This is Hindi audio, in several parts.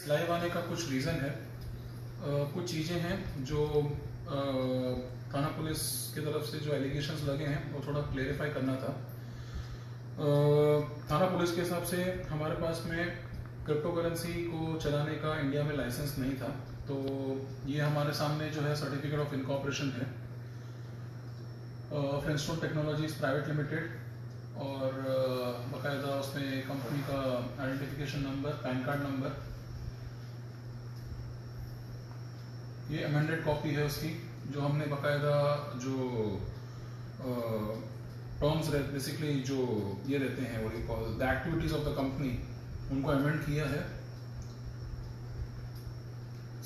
लाइव आने का कुछ रीज़न है। कुछ चीज़ें हैं जो थाना पुलिस की तरफ से जो एलिगेशंस लगे हैं वो थोड़ा क्लेरिफाई करना था। थाना पुलिस के हिसाब से हमारे पास में क्रिप्टो करेंसी को चलाने का इंडिया में लाइसेंस नहीं था, तो ये हमारे सामने जो है सर्टिफिकेट ऑफ इनकॉर्पोरेशन है फ्लिंटस्टोन टेक्नोलॉजीज प्राइवेट लिमिटेड, और बाकायदा उसमें कंपनी का identification number, pan card number, ये अमेंडेड कॉपी है उसकी, जो हमने बाकायदा जो टर्म्स बेसिकली जो ये रहते हैं वो call the activities of the company, उनको अमेंड किया है।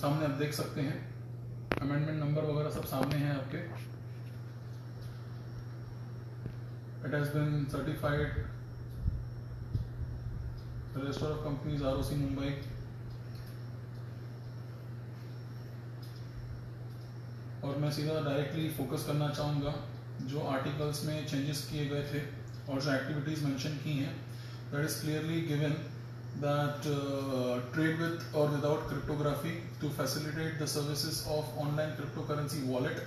सामने आप देख सकते हैं अमेंडमेंट नंबर वगैरह सब सामने हैं आपके। It has been certified register of companies ROC Mumbai. और मैं सीधा डायरेक्टली फोकस करना चाहूँगा जो आर्टिकल्स में चेंजेस किए गए थे और जो एक्टिविटीज़ मेंशन की हैं, that is clearly given that trade with or without cryptography to facilitate the services of online cryptocurrency wallet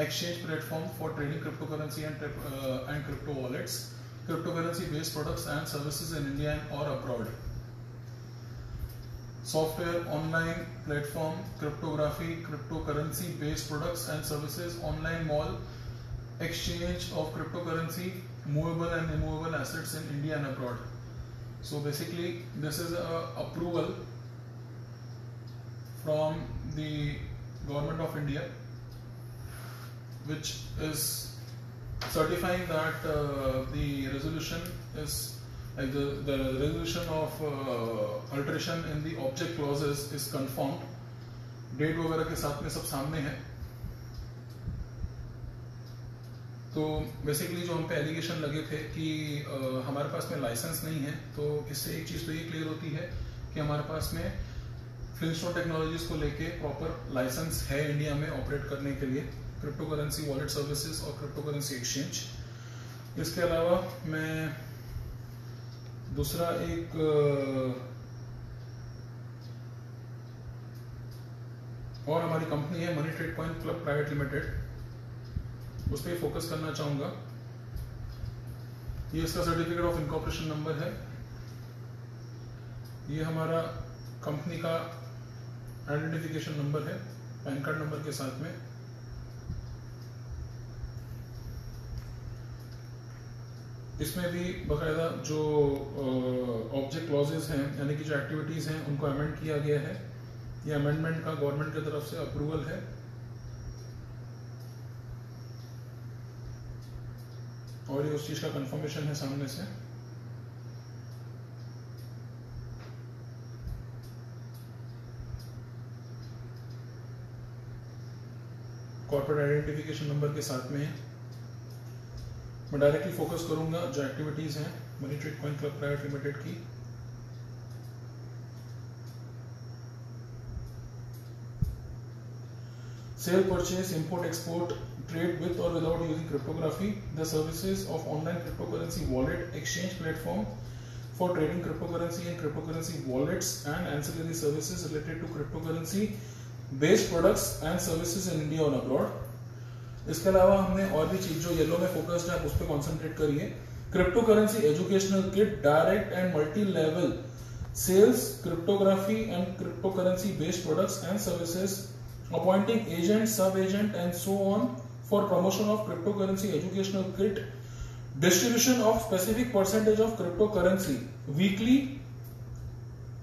exchange platform for trading cryptocurrency and crypto wallets, cryptocurrency based products and services in India or abroad. Software, online platform, cryptography, cryptocurrency based products and services, online mall, exchange of cryptocurrency, movable and immovable assets in India and abroad. So basically this is a approval from the government of India which is certifying that the resolution is like the resolution of alteration in the object clauses is confirmed. Date वगैरह के साथ में सब सामने है। तो बेसिकली जो हम पे एलिगेशन लगे थे कि हमारे पास में लाइसेंस नहीं है, तो इससे एक चीज़ तो ये क्लियर होती है कि हमारे पास में फ्लिंटस्टोन टेक्नोलॉजीज को लेके प्रॉपर लाइसेंस है इंडिया में ऑपरेट करने के लिए क्रिप्टो करेंसी वॉलेट सर्विसेज और क्रिप्टो करेंसी एक्सचेंज। इसके अलावा मैं दूसरा एक और हमारी कंपनी है money Trade Coin Club Private limited, उस पर फोकस करना चाहूंगा। ये इसका सर्टिफिकेट ऑफ इनकॉर्पोरेशन नंबर है, ये हमारा कंपनी का आइडेंटिफिकेशन नंबर है पैन कार्ड नंबर के साथ में। इसमें भी बाकायदा जो ऑब्जेक्ट क्लॉजेस हैं यानी कि जो एक्टिविटीज हैं उनको अमेंड किया गया है। ये अमेंडमेंट का गवर्नमेंट की तरफ से अप्रूवल है। और ये उस चीज का कंफर्मेशन है सामने से। कॉर्पोरेट आइडेंटिफिकेशन नंबर के साथ में मैं डायरेक्टली फोकस करूंगा जो एक्टिविटीज हैं Money Trade Coin Club Private Limited की। Sale, purchase, import, export, trade with or without using cryptography, the services of online cryptocurrency wallet exchange platform for trading cryptocurrency and cryptocurrency wallets and ancillary services related to cryptocurrency based products and services in India or abroad. इसके अलावा हमने और भी चीज जो येलो में फोकस्ड है उस पर कॉन्सेंट्रेट करिए। Crypto currency educational kit, direct and multi level sales, cryptography and crypto currency based products and services, appointing agent, sub-agent and so on for promotion of cryptocurrency educational kit, distribution of specific percentage of cryptocurrency weekly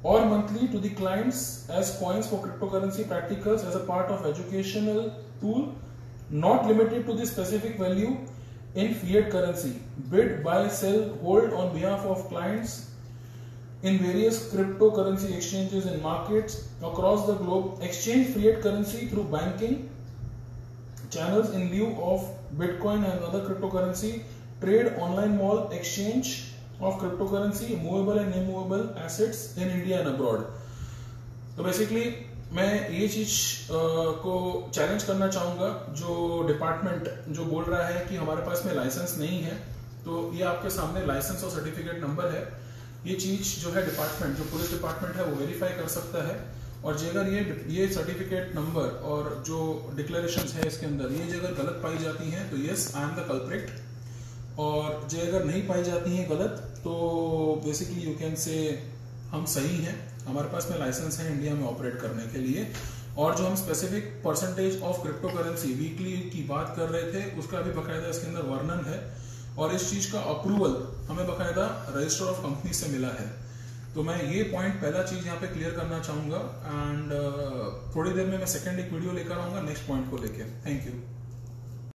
or monthly to the clients as coins for cryptocurrency practicals as a part of educational tool, not limited to the specific value in fiat currency, bid, buy, sell, hold on behalf of clients in various cryptocurrency exchanges and markets across the globe, exchange fiat currency through banking channels in lieu of Bitcoin and other cryptocurrency, trade online mall, exchange of cryptocurrency, movable and immovable assets in India and abroad. तो बेसिकली मैं ये चीज को चैलेंज करना चाहूंगा जो डिपार्टमेंट जो बोल रहा है कि हमारे पास में लाइसेंस नहीं है। तो ये आपके सामने लाइसेंस और सर्टिफिकेट नंबर है ये चीज जो है डिपार्टमेंट, जो पुलिस डिपार्टमेंट है वो वेरीफाई कर सकता है। और जे अगर ये सर्टिफिकेट नंबर और जो डिक्लेरेशन है इसके अंदर ये अगर गलत पाई जाती हैं तो yes I am the culprit, और जे अगर नहीं पाई जाती हैं गलत तो बेसिकली यू कैन से हम सही हैं, हमारे पास में लाइसेंस है इंडिया में ऑपरेट करने के लिए। और जो हम specific percentage of crypto currency weekly की बात कर रहे थे उसका भी बाकायदा इसके अंदर वर्णन है, और इस चीज का अप्रूवल हमें बाकायदा रजिस्टर ऑफ कंपनी से मिला है। तो मैं ये पॉइंट पहला चीज यहाँ पे क्लियर करना चाहूंगा, एंड थोड़ी देर में मैं सेकंड एक वीडियो लेकर आऊंगा नेक्स्ट पॉइंट को लेकर। Thank you.